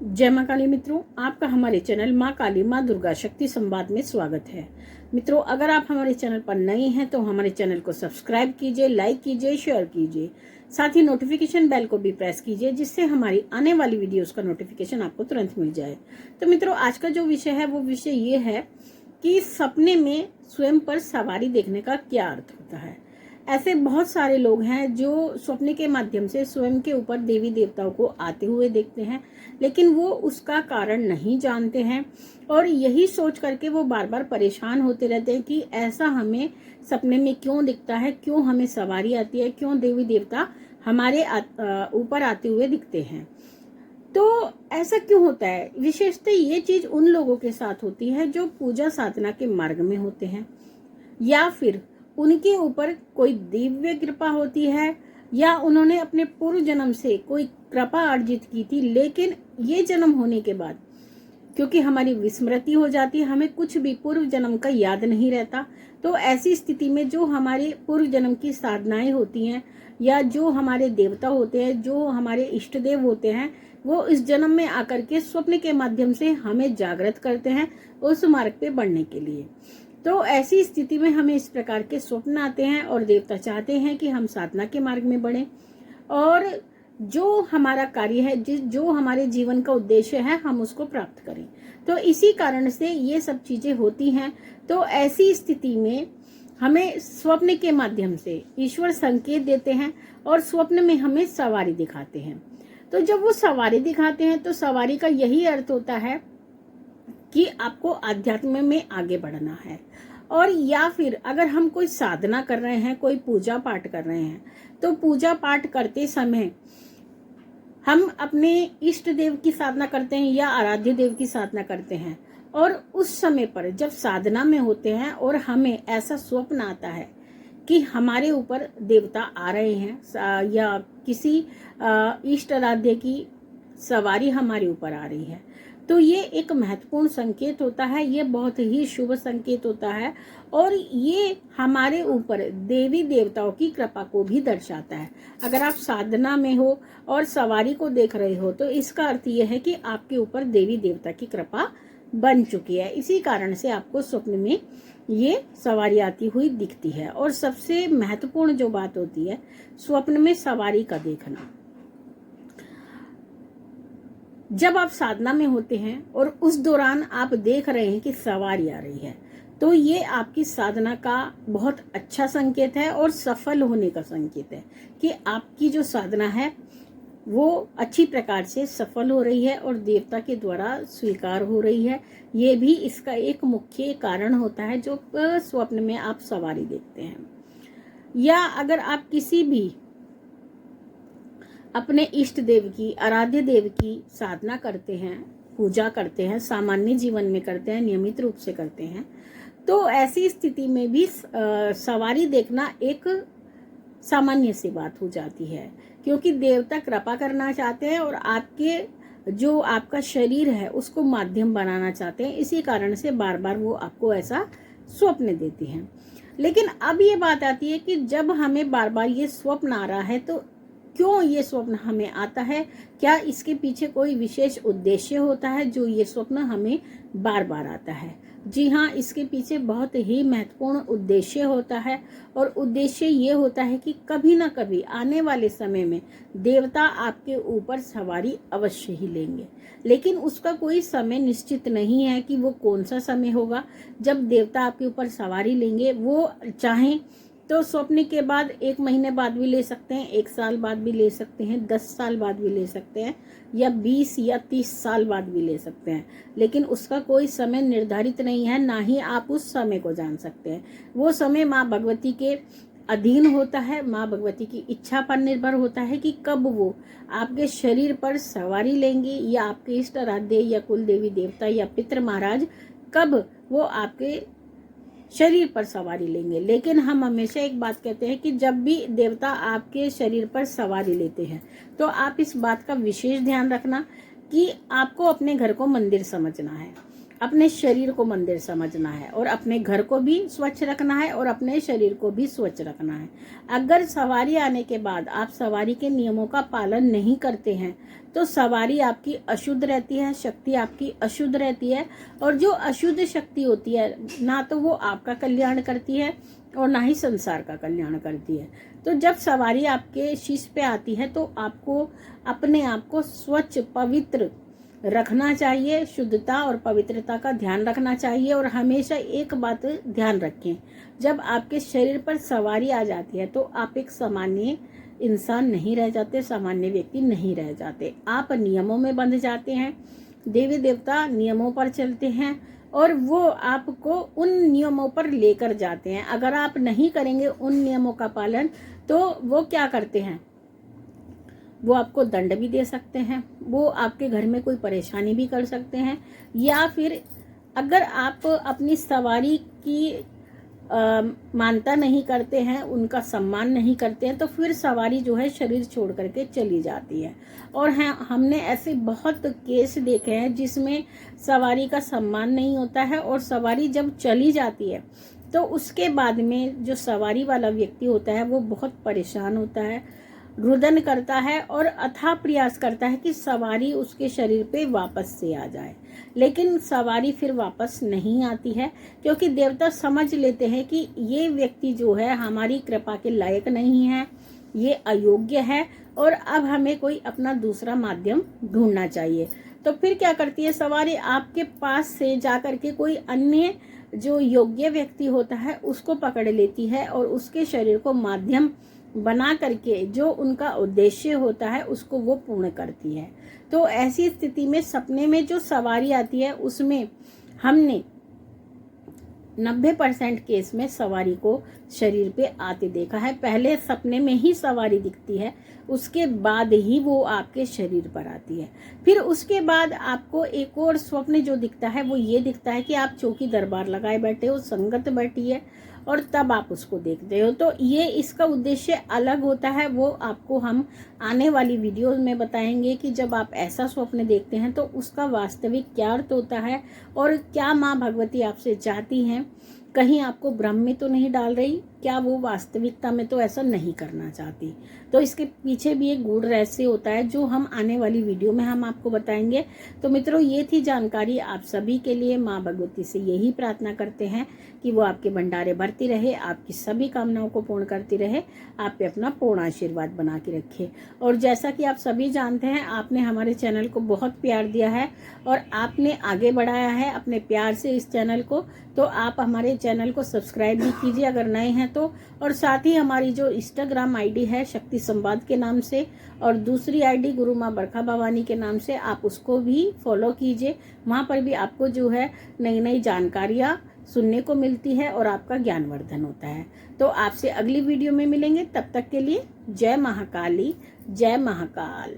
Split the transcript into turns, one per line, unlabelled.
जय माँ काली मित्रों, आपका हमारे चैनल माँ काली माँ दुर्गा शक्ति संवाद में स्वागत है। मित्रों, अगर आप हमारे चैनल पर नए हैं तो हमारे चैनल को सब्सक्राइब कीजिए, लाइक कीजिए, शेयर कीजिए। साथ ही नोटिफिकेशन बेल को भी प्रेस कीजिए, जिससे हमारी आने वाली वीडियोस का नोटिफिकेशन आपको तुरंत मिल जाए। तो मित्रों, आज का जो विषय है वो विषय ये है कि सपने में स्वयं पर सवारी देखने का क्या अर्थ होता है। ऐसे बहुत सारे लोग हैं जो स्वप्न के माध्यम से स्वयं के ऊपर देवी देवताओं को आते हुए देखते हैं, लेकिन वो उसका कारण नहीं जानते हैं और यही सोच करके वो बार बार परेशान होते रहते हैं कि ऐसा हमें सपने में क्यों दिखता है, क्यों हमें सवारी आती है, क्यों देवी देवता हमारे ऊपर आते हुए दिखते हैं। तो ऐसा क्यों होता है? विशेषतः ये चीज उन लोगों के साथ होती है जो पूजा साधना के मार्ग में होते हैं, या फिर उनके ऊपर कोई दिव्य कृपा होती है, या उन्होंने अपने पूर्व जन्म से कोई कृपा अर्जित की थी, लेकिन ये जन्म होने के बाद क्योंकि हमारी विस्मृति हो जाती है, हमें कुछ भी पूर्व जन्म का याद नहीं रहता। तो ऐसी स्थिति में जो हमारे पूर्व जन्म की साधनाएं होती हैं, या जो हमारे देवता होते हैं, जो हमारे इष्ट देव होते हैं, वो इस जन्म में आकर के स्वप्न के माध्यम से हमें जागृत करते हैं उस मार्ग पे बढ़ने के लिए। तो ऐसी स्थिति में हमें इस प्रकार के स्वप्न आते हैं और देवता चाहते हैं कि हम साधना के मार्ग में बढ़ें और जो हमारा कार्य है, जो हमारे जीवन का उद्देश्य है, हम उसको प्राप्त करें। तो इसी कारण से ये सब चीजें होती हैं। तो ऐसी स्थिति में हमें स्वप्न के माध्यम से ईश्वर संकेत देते हैं और स्वप्न में हमें सवारी दिखाते हैं। तो जब वो सवारी दिखाते हैं तो सवारी का यही अर्थ होता है कि आपको आध्यात्म में आगे बढ़ना है। और या फिर अगर हम कोई साधना कर रहे हैं, कोई पूजा पाठ कर रहे हैं, तो पूजा पाठ करते समय हम अपने इष्ट देव की साधना करते हैं या आराध्य देव की साधना करते हैं, और उस समय पर जब साधना में होते हैं और हमें ऐसा स्वप्न आता है कि हमारे ऊपर देवता आ रहे हैं या किसी इष्ट आराध्य की सवारी हमारे ऊपर आ रही है, तो ये एक महत्वपूर्ण संकेत होता है, ये बहुत ही शुभ संकेत होता है और ये हमारे ऊपर देवी देवताओं की कृपा को भी दर्शाता है। अगर आप साधना में हो और सवारी को देख रहे हो तो इसका अर्थ ये है कि आपके ऊपर देवी देवता की कृपा बन चुकी है। इसी कारण से आपको स्वप्न में ये सवारी आती हुई दिखती है। और सबसे महत्वपूर्ण जो बात होती है स्वप्न में सवारी का देखना, जब आप साधना में होते हैं और उस दौरान आप देख रहे हैं कि सवारी आ रही है, तो ये आपकी साधना का बहुत अच्छा संकेत है और सफल होने का संकेत है कि आपकी जो साधना है वो अच्छी प्रकार से सफल हो रही है और देवता के द्वारा स्वीकार हो रही है। ये भी इसका एक मुख्य कारण होता है जो स्वप्न में आप सवारी देखते हैं। या अगर आप किसी भी अपने इष्ट देव की, आराध्य देव की साधना करते हैं, पूजा करते हैं, सामान्य जीवन में करते हैं, नियमित रूप से करते हैं, तो ऐसी स्थिति में भी सवारी देखना एक सामान्य सी बात हो जाती है, क्योंकि देवता कृपा करना चाहते हैं और आपके जो आपका शरीर है उसको माध्यम बनाना चाहते हैं। इसी कारण से बार बार वो आपको ऐसा स्वप्न देते हैं। लेकिन अब ये बात आती है कि जब हमें बार बार ये स्वप्न आ रहा है तो क्यों ये स्वप्न हमें आता है? क्या इसके पीछे कोई विशेष उद्देश्य होता है जो ये स्वप्न हमें बार बार आता है? जी हाँ, इसके पीछे बहुत ही महत्वपूर्ण उद्देश्य होता है और उद्देश्य ये होता है कि कभी ना कभी आने वाले समय में देवता आपके ऊपर सवारी अवश्य ही लेंगे, लेकिन उसका कोई समय निश्चित नहीं है कि वो कौन सा समय होगा जब देवता आपके ऊपर सवारी लेंगे। वो चाहें तो स्वप्न के बाद 1 महीने बाद भी ले सकते हैं, 1 साल बाद भी ले सकते हैं, 10 साल बाद भी ले सकते हैं, या 20 या 30 साल बाद भी ले सकते हैं, लेकिन उसका कोई समय निर्धारित नहीं है, ना ही आप उस समय को जान सकते हैं। वो समय माँ भगवती के अधीन होता है, माँ भगवती की इच्छा पर निर्भर होता है कि कब वो आपके शरीर पर सवारी लेंगी, या आपके इष्ट आराध्य या कुल देवी देवता या पितृ महाराज कब वो आपके शरीर पर सवारी लेंगे। लेकिन हम हमेशा एक बात कहते हैं कि जब भी देवता आपके शरीर पर सवारी लेते हैं तो आप इस बात का विशेष ध्यान रखना कि आपको अपने घर को मंदिर समझना है। अपने शरीर को मंदिर समझना है और अपने घर को भी स्वच्छ रखना है और अपने शरीर को भी स्वच्छ रखना है। अगर सवारी आने के बाद आप सवारी के नियमों का पालन नहीं करते हैं तो सवारी आपकी अशुद्ध रहती है, शक्ति आपकी अशुद्ध रहती है, और जो अशुद्ध शक्ति होती है ना तो वो आपका कल्याण करती है और ना ही संसार का कल्याण करती है। तो जब सवारी आपके शीश पे आती है तो आपको अपने आप को स्वच्छ पवित्र रखना चाहिए, शुद्धता और पवित्रता का ध्यान रखना चाहिए। और हमेशा एक बात ध्यान रखें, जब आपके शरीर पर सवारी आ जाती है तो आप एक सामान्य इंसान नहीं रह जाते, सामान्य व्यक्ति नहीं रह जाते, आप नियमों में बंध जाते हैं। देवी देवता नियमों पर चलते हैं और वो आपको उन नियमों पर लेकर जाते हैं। अगर आप नहीं करेंगे उन नियमों का पालन तो वो क्या करते हैं, वो आपको दंड भी दे सकते हैं, वो आपके घर में कोई परेशानी भी कर सकते हैं, या फिर अगर आप अपनी सवारी की मानता नहीं करते हैं, उनका सम्मान नहीं करते हैं, तो फिर सवारी जो है शरीर छोड़ करके चली जाती है। और हमने ऐसे बहुत केस देखे हैं जिसमें सवारी का सम्मान नहीं होता है और सवारी जब चली जाती है तो उसके बाद में जो सवारी वाला व्यक्ति होता है वो बहुत परेशान होता है, रुदन करता है और अथाह प्रयास करता है कि सवारी उसके शरीर पे वापस से आ जाए, लेकिन सवारी फिर वापस नहीं आती है, क्योंकि देवता समझ लेते हैं कि ये व्यक्ति जो है हमारी कृपा के लायक नहीं है, ये अयोग्य है और अब हमें कोई अपना दूसरा माध्यम ढूंढना चाहिए। तो फिर क्या करती है सवारी, आपके पास से जाकर के कोई अन्य जो योग्य व्यक्ति होता है उसको पकड़ लेती है और उसके शरीर को माध्यम बना करके जो उनका उद्देश्य होता है उसको वो पूर्ण करती है। तो ऐसी स्थिति में सपने में जो सवारी आती है उसमें हमने 90% केस में सवारी को शरीर पे आते देखा है। पहले सपने में ही सवारी दिखती है, उसके बाद ही वो आपके शरीर पर आती है। फिर उसके बाद आपको एक और स्वप्न जो दिखता है वो ये दिखता है कि आप चौकी दरबार लगाए बैठे हो, संगत बैठी है और तब आप उसको देखते हो। तो ये इसका उद्देश्य अलग होता है, वो आपको हम आने वाली वीडियोस में बताएंगे कि जब आप ऐसा स्वप्न देखते हैं तो उसका वास्तविक क्या अर्थ होता है और क्या माँ भगवती आपसे चाहती हैं, कहीं आपको भ्रम में तो नहीं डाल रही, क्या वो वास्तविकता में तो ऐसा नहीं करना चाहती। तो इसके पीछे भी एक गूढ़ रहस्य होता है जो हम आने वाली वीडियो में हम आपको बताएंगे। तो मित्रों ये थी जानकारी आप सभी के लिए। माँ भगवती से यही प्रार्थना करते हैं कि वो आपके भंडारे भरती रहे, आपकी सभी कामनाओं को पूर्ण करती रहे, आप पे अपना पूर्ण आशीर्वाद बना के रखे। और जैसा कि आप सभी जानते हैं, आपने हमारे चैनल को बहुत प्यार दिया है और आपने आगे बढ़ाया है अपने प्यार से इस चैनल को, तो आप हमारे चैनल को सब्सक्राइब भी कीजिए अगर नए हैं तो। और साथ ही हमारी जो इंस्टाग्राम आईडी है शक्ति संवाद के नाम से और दूसरी आईडी गुरु माँ बरखा भवानी के नाम से, आप उसको भी फॉलो कीजिए। वहाँ पर भी आपको जो है नई नई जानकारियाँ सुनने को मिलती है और आपका ज्ञानवर्धन होता है। तो आपसे अगली वीडियो में मिलेंगे, तब तक के लिए जय महाकाली, जय महाकाल।